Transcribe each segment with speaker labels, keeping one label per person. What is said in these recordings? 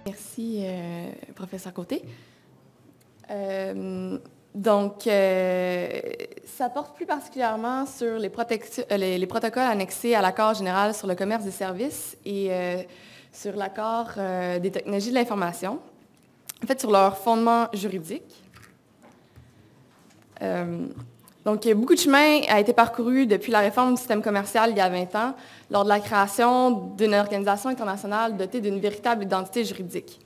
Speaker 1: Merci, professeur Côté. Ça porte plus particulièrement sur les protocoles annexés à l'accord général sur le commerce des services et sur l'accord des technologies de l'information, en fait, sur leur fondement juridique. Beaucoup de chemin a été parcouru depuis la réforme du système commercial il y a 20 ans, lors de la création d'une organisation internationale dotée d'une véritable identité juridique.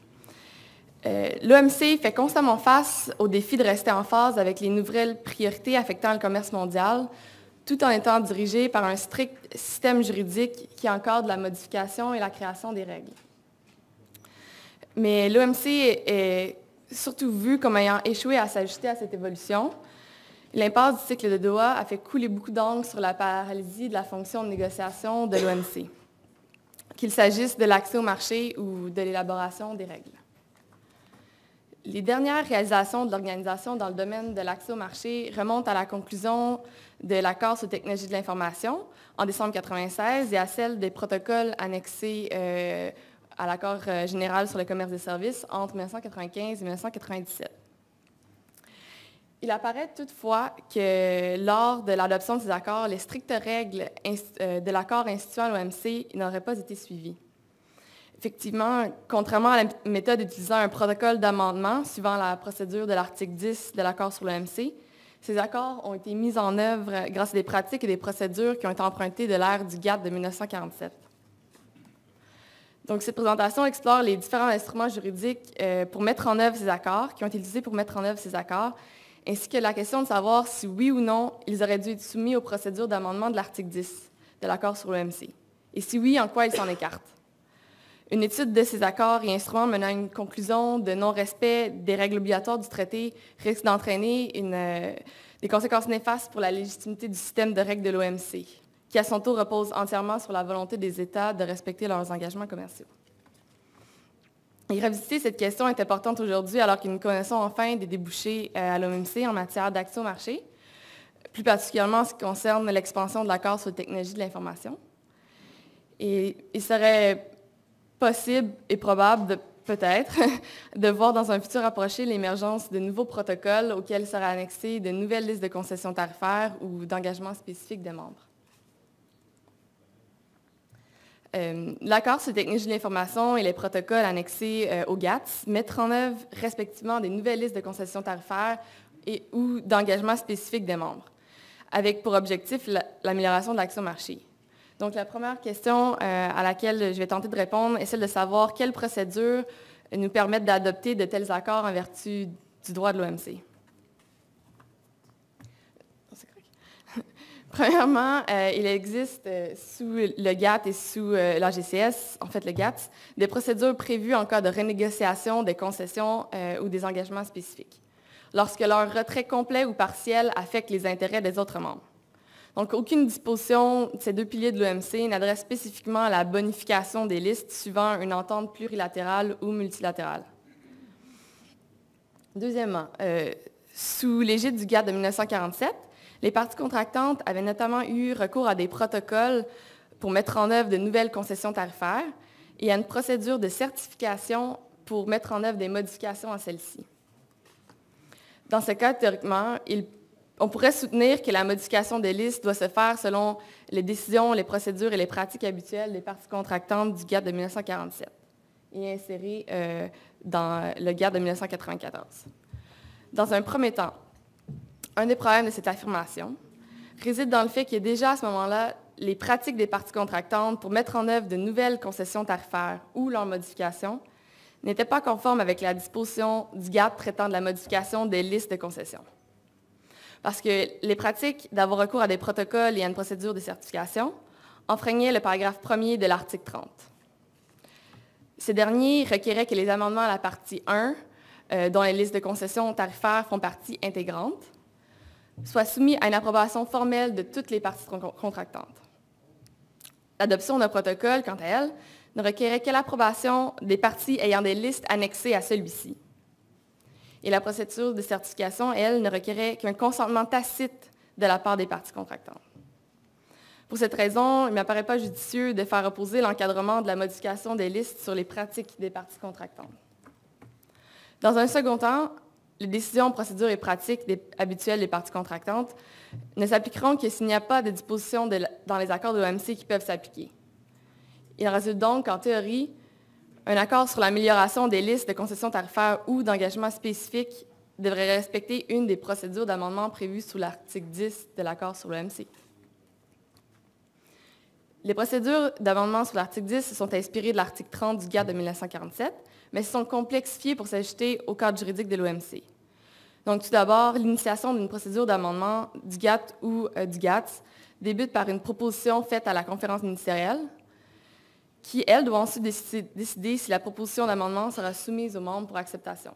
Speaker 1: L'OMC fait constamment face au défi de rester en phase avec les nouvelles priorités affectant le commerce mondial, tout en étant dirigé par un strict système juridique qui encadre la modification et la création des règles. Mais l'OMC est surtout vu comme ayant échoué à s'ajuster à cette évolution. L'impasse du cycle de Doha a fait couler beaucoup d'encre sur la paralysie de la fonction de négociation de l'OMC, qu'il s'agisse de l'accès au marché ou de l'élaboration des règles. Les dernières réalisations de l'organisation dans le domaine de l'accès au marché remontent à la conclusion de l'accord sur les technologies de l'information en décembre 1996 et à celle des protocoles annexés à l'accord général sur le commerce des services entre 1995 et 1997. Il apparaît toutefois que lors de l'adoption de ces accords, les strictes règles de l'accord instituant l'OMC n'auraient pas été suivies. Effectivement, contrairement à la méthode utilisant un protocole d'amendement suivant la procédure de l'article 10 de l'accord sur l'OMC, ces accords ont été mis en œuvre grâce à des pratiques et des procédures qui ont été empruntées de l'ère du GATT de 1947. Donc, cette présentation explore les différents instruments juridiques pour mettre en œuvre ces accords, qui ont été utilisés pour mettre en œuvre ces accords, ainsi que la question de savoir si oui ou non ils auraient dû être soumis aux procédures d'amendement de l'article 10 de l'accord sur l'OMC. Et si oui, en quoi ils s'en écartent. Une étude de ces accords et instruments menant à une conclusion de non-respect des règles obligatoires du traité risque d'entraîner des conséquences néfastes pour la légitimité du système de règles de l'OMC, qui à son tour repose entièrement sur la volonté des États de respecter leurs engagements commerciaux. Et revisiter cette question est importante aujourd'hui alors que nous connaissons enfin des débouchés à l'OMC en matière d'accès au marché, plus particulièrement en ce qui concerne l'expansion de l'accord sur les technologies de l'information. Et il serait possible et probable, peut-être, de voir dans un futur approché l'émergence de nouveaux protocoles auxquels seraient annexées de nouvelles listes de concessions tarifaires ou d'engagements spécifiques des membres. L'accord sur les technologies de l'information et les protocoles annexés au GATT mettent en œuvre respectivement des nouvelles listes de concessions tarifaires ou d'engagements spécifiques des membres, avec pour objectif l'amélioration de l'accès au marché. Donc, la première question à laquelle je vais tenter de répondre est celle de savoir quelles procédures nous permettent d'adopter de tels accords en vertu du droit de l'OMC. Premièrement, il existe sous le GATT et sous l'AGCS, en fait le GATT, des procédures prévues en cas de renégociation des concessions ou des engagements spécifiques, lorsque leur retrait complet ou partiel affecte les intérêts des autres membres. Donc, aucune disposition de ces deux piliers de l'OMC n'adresse spécifiquement à la bonification des listes suivant une entente plurilatérale ou multilatérale. Deuxièmement, sous l'égide du GATT de 1947, les parties contractantes avaient notamment eu recours à des protocoles pour mettre en œuvre de nouvelles concessions tarifaires et à une procédure de certification pour mettre en œuvre des modifications à celles-ci. Dans ce cas, théoriquement, on pourrait soutenir que la modification des listes doit se faire selon les décisions, les procédures et les pratiques habituelles des parties contractantes du GATT de 1947 et insérées dans le GATT de 1994. Dans un premier temps, un des problèmes de cette affirmation réside dans le fait que déjà à ce moment-là, les pratiques des parties contractantes pour mettre en œuvre de nouvelles concessions tarifaires ou leurs modifications n'étaient pas conformes avec la disposition du GATT traitant de la modification des listes de concessions. Parce que les pratiques d'avoir recours à des protocoles et à une procédure de certification enfreignaient le paragraphe 1er de l'article 30. Ces derniers requéraient que les amendements à la partie 1, dont les listes de concessions tarifaires font partie intégrante, soient soumis à une approbation formelle de toutes les parties contractantes. L'adoption d'un protocole, quant à elle, ne requérait que l'approbation des parties ayant des listes annexées à celui-ci. Et la procédure de certification, elle, ne requérait qu'un consentement tacite de la part des parties contractantes. Pour cette raison, il ne m'apparaît pas judicieux de faire opposer l'encadrement de la modification des listes sur les pratiques des parties contractantes. Dans un second temps, les décisions, procédures et pratiques habituelles des parties contractantes ne s'appliqueront que s'il n'y a pas de dispositions dans les accords de l'OMC qui peuvent s'appliquer. Il résulte donc qu'en théorie, un accord sur l'amélioration des listes de concessions tarifaires ou d'engagements spécifiques devrait respecter une des procédures d'amendement prévues sous l'article 10 de l'accord sur l'OMC. Les procédures d'amendement sur l'article 10 sont inspirées de l'article 30 du GATT de 1947, mais sont complexifiées pour s'ajouter au cadre juridique de l'OMC. Donc, tout d'abord, l'initiation d'une procédure d'amendement du GATT ou du GATS débute par une proposition faite à la conférence ministérielle, qui, elle, doit ensuite décider si la proposition d'amendement sera soumise aux membres pour acceptation.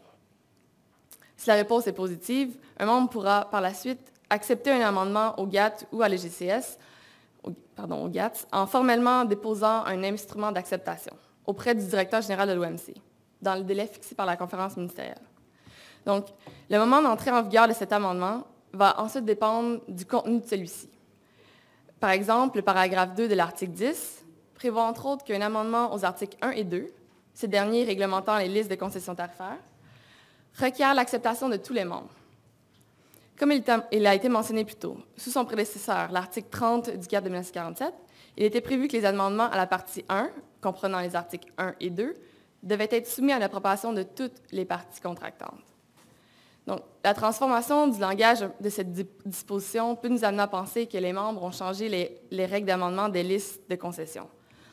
Speaker 1: Si la réponse est positive, un membre pourra, par la suite, accepter un amendement au GATT ou à l'EGCS, au GATS, en formellement déposant un instrument d'acceptation auprès du directeur général de l'OMC, dans le délai fixé par la conférence ministérielle. Donc, le moment d'entrée en vigueur de cet amendement va ensuite dépendre du contenu de celui-ci. Par exemple, le paragraphe 2 de l'article 10 prévoit entre autres qu'un amendement aux articles 1 et 2, ces derniers réglementant les listes de concessions tarifaires, requiert l'acceptation de tous les membres. Comme il a été mentionné plus tôt, sous son prédécesseur, l'article 30 du GATT de 1947, il était prévu que les amendements à la partie 1, comprenant les articles 1 et 2, devaient être soumis à l'approbation de toutes les parties contractantes. Donc, la transformation du langage de cette disposition peut nous amener à penser que les membres ont changé les règles d'amendement des listes de concessions,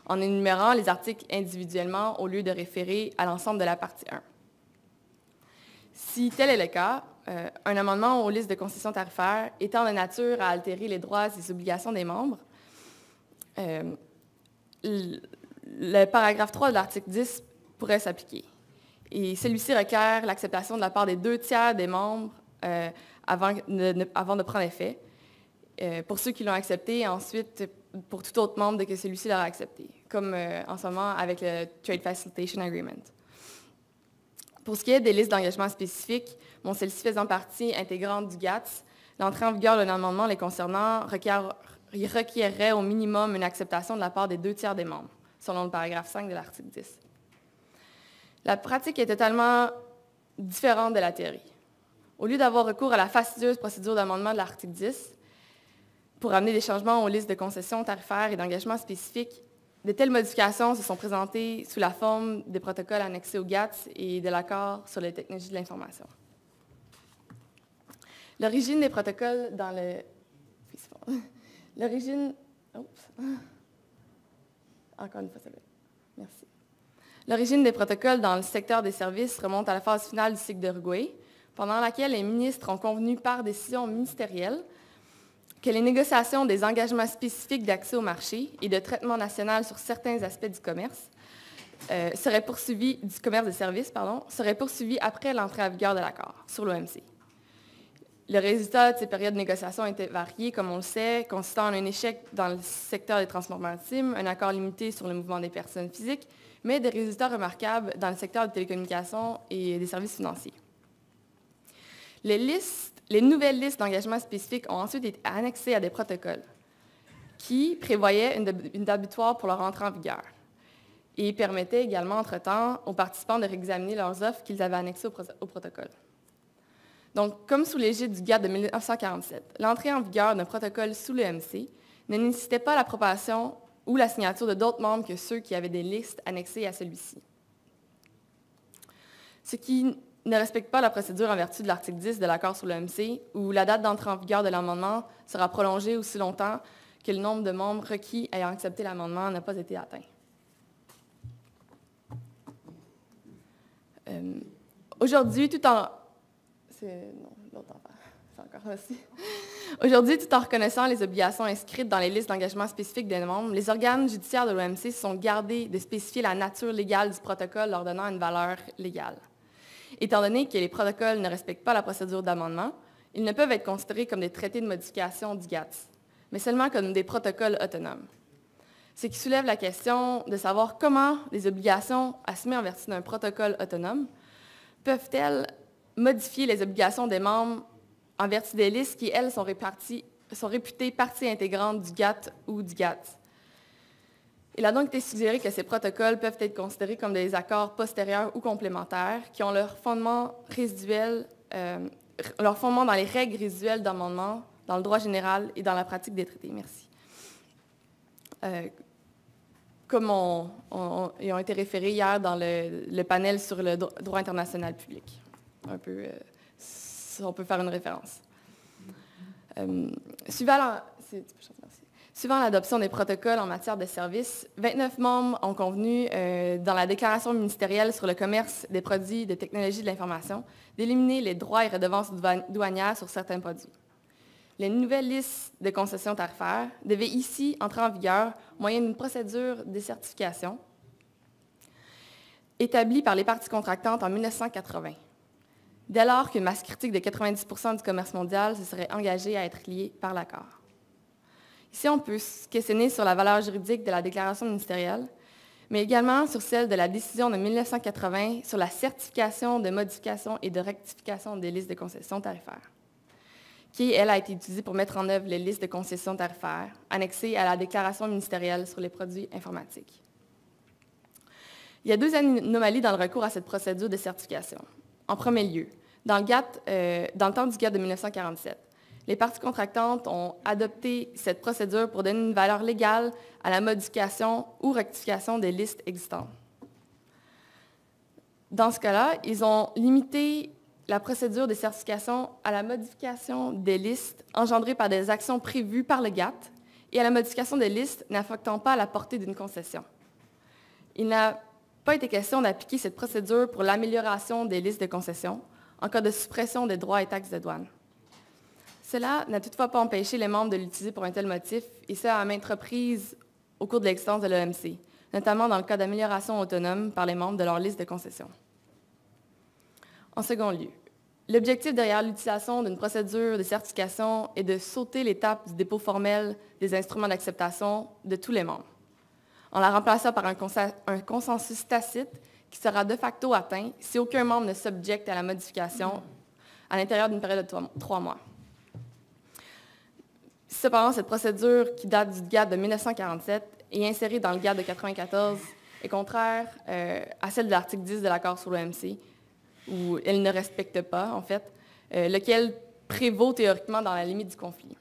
Speaker 1: en énumérant les articles individuellement au lieu de référer à l'ensemble de la partie 1. Si tel est le cas, un amendement aux listes de concessions tarifaires étant de nature à altérer les droits et les obligations des membres, le paragraphe 3 de l'article 10 pourrait s'appliquer. Et celui-ci requiert l'acceptation de la part des 2/3 des membres avant de prendre effet, pour ceux qui l'ont accepté, et ensuite pour tout autre membre dès que celui-ci l'aura accepté, comme en ce moment avec le Trade Facilitation Agreement. Pour ce qui est des listes d'engagement spécifiques, celles-ci faisant partie intégrante du GATS, l'entrée en vigueur d'un amendement les concernant requierrait au minimum une acceptation de la part des 2/3 des membres, selon le paragraphe 5 de l'article 10. La pratique est totalement différente de la théorie. Au lieu d'avoir recours à la fastidieuse procédure d'amendement de l'article 10 pour amener des changements aux listes de concessions tarifaires et d'engagements spécifiques, de telles modifications se sont présentées sous la forme des protocoles annexés au GATS et de l'accord sur les technologies de l'information. L'origine des protocoles dans le... L'origine... Encore une fois, ça va. Merci. L'origine des protocoles dans le secteur des services remonte à la phase finale du cycle d'Uruguay, pendant laquelle les ministres ont convenu par décision ministérielle que les négociations des engagements spécifiques d'accès au marché et de traitement national sur certains aspects du commerce du commerce des services, seraient poursuivis après l'entrée en vigueur de l'accord sur l'OMC. Le résultat de ces périodes de négociation était varié, comme on le sait, consistant en un échec dans le secteur des transports maritimes, un accord limité sur le mouvement des personnes physiques, mais des résultats remarquables dans le secteur des télécommunications et des services financiers. Les nouvelles listes d'engagements spécifiques ont ensuite été annexées à des protocoles qui prévoyaient une date butoir pour leur entrée en vigueur et permettaient également, entre-temps, aux participants de réexaminer leurs offres qu'ils avaient annexées au protocole. Donc, comme sous l'égide du GATT de 1947, l'entrée en vigueur d'un protocole sous l'OMC ne nécessitait pas l'approbation ou la signature de d'autres membres que ceux qui avaient des listes annexées à celui-ci. Ce qui ne respecte pas la procédure en vertu de l'article 10 de l'accord sur l'OMC, où la date d'entrée en vigueur de l'amendement sera prolongée aussi longtemps que le nombre de membres requis ayant accepté l'amendement n'a pas été atteint. Aujourd'hui, tout en reconnaissant les obligations inscrites dans les listes d'engagement spécifiques des membres, les organes judiciaires de l'OMC se sont gardés de spécifier la nature légale du protocole leur donnant une valeur légale. Étant donné que les protocoles ne respectent pas la procédure d'amendement, ils ne peuvent être considérés comme des traités de modification du GATS, mais seulement comme des protocoles autonomes. Ce qui soulève la question de savoir comment les obligations assumées en vertu d'un protocole autonome peuvent-elles modifier les obligations des membres en vertu des listes qui, elles, sont réparties sont réputés partie intégrante du GATT ou du GATT. Il a donc été suggéré que ces protocoles peuvent être considérés comme des accords postérieurs ou complémentaires qui ont leur fondement dans les règles résiduelles d'amendement, dans le droit général et dans la pratique des traités. Merci. Comme ils ont été référés hier dans le panel sur le droit international public. Un peu, on peut faire une référence. Suivant l'adoption des protocoles en matière de services, 29 membres ont convenu, dans la déclaration ministérielle sur le commerce des produits de technologie de l'information, d'éliminer les droits et redevances douanières sur certains produits. Les nouvelles listes de concessions tarifaires devaient ici entrer en vigueur moyenne d'une procédure de certification établie par les parties contractantes en 1980. Dès lors qu'une masse critique de 90% du commerce mondial se serait engagée à être liée par l'accord. Ici, on peut se questionner sur la valeur juridique de la déclaration ministérielle, mais également sur celle de la décision de 1980 sur la certification de modification et de rectification des listes de concessions tarifaires, qui, elle, a été utilisée pour mettre en œuvre les listes de concessions tarifaires annexées à la déclaration ministérielle sur les produits informatiques. Il y a deux anomalies dans le recours à cette procédure de certification. En premier lieu, dans le temps du GATT de 1947, les parties contractantes ont adopté cette procédure pour donner une valeur légale à la modification ou rectification des listes existantes. Dans ce cas-là, ils ont limité la procédure de certification à la modification des listes engendrées par des actions prévues par le GATT et à la modification des listes n'affectant pas la portée d'une concession. Il n'a pas été question d'appliquer cette procédure pour l'amélioration des listes de concessions en cas de suppression des droits et taxes de douane. Cela n'a toutefois pas empêché les membres de l'utiliser pour un tel motif, et ce à maintes reprises au cours de l'existence de l'OMC, notamment dans le cas d'amélioration autonome par les membres de leur liste de concessions. En second lieu, l'objectif derrière l'utilisation d'une procédure de certification est de sauter l'étape du dépôt formel des instruments d'acceptation de tous les membres, en la remplaçant par un consensus tacite qui sera de facto atteint si aucun membre ne s'objecte à la modification à l'intérieur d'une période de 3 mois. Cependant, cette procédure qui date du GATT de 1947 et insérée dans le GATT de 1994 est contraire à celle de l'article 10 de l'accord sur l'OMC, où elle ne respecte pas, en fait, lequel prévaut théoriquement dans la limite du conflit.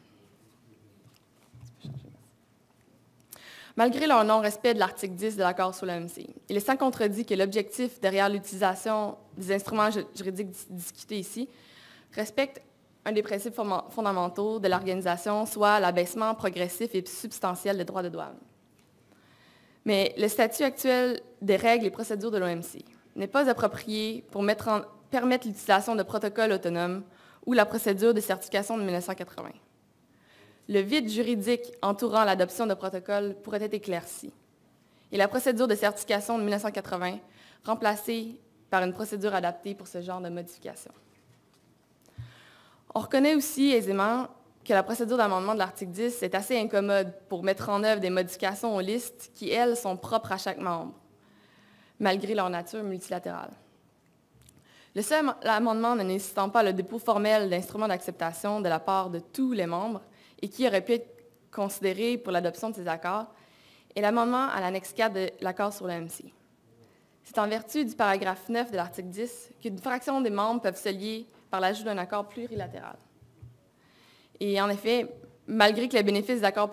Speaker 1: Malgré leur non-respect de l'article 10 de l'accord sur l'OMC, il est sans contredit que l'objectif derrière l'utilisation des instruments juridiques discutés ici respecte un des principes fondamentaux de l'organisation, soit l'abaissement progressif et substantiel des droits de douane. Mais le statut actuel des règles et procédures de l'OMC n'est pas approprié pour permettre l'utilisation de protocoles autonomes ou la procédure de certification de 1980. Le vide juridique entourant l'adoption de protocoles pourrait être éclairci et la procédure de certification de 1980 remplacée par une procédure adaptée pour ce genre de modification. On reconnaît aussi aisément que la procédure d'amendement de l'article 10 est assez incommode pour mettre en œuvre des modifications aux listes qui, elles, sont propres à chaque membre, malgré leur nature multilatérale. Le seul amendement ne nécessitant pas le dépôt formel d'instruments d'acceptation de la part de tous les membres et qui aurait pu être considéré pour l'adoption de ces accords est l'amendement à l'annexe 4 de l'accord sur l'OMC. C'est en vertu du paragraphe 9 de l'article 10 qu'une fraction des membres peuvent se lier par l'ajout d'un accord plurilatéral. Et en effet, malgré que les bénéfices des accords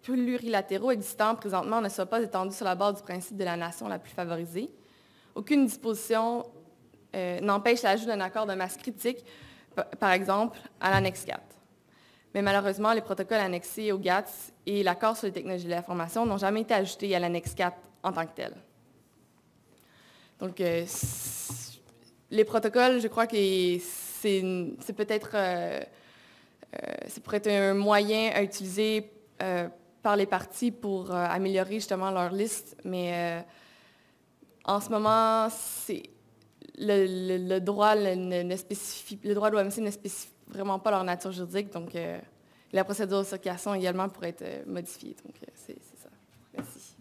Speaker 1: plurilatéraux existants présentement ne soient pas étendus sur la base du principe de la nation la plus favorisée, aucune disposition n'empêche l'ajout d'un accord de masse critique, par exemple, à l'annexe 4. Mais malheureusement, les protocoles annexés au GATT et l'accord sur les technologies de l'information n'ont jamais été ajoutés à l'annexe 4 en tant que tel. Donc, les protocoles, je crois que c'est peut-être ça pourrait être un moyen à utiliser par les parties pour améliorer justement leur liste, mais en ce moment, le droit de l'OMC ne spécifie vraiment pas leur nature juridique, donc la procédure de certification également pourrait être modifiée. Donc, c'est ça. Merci.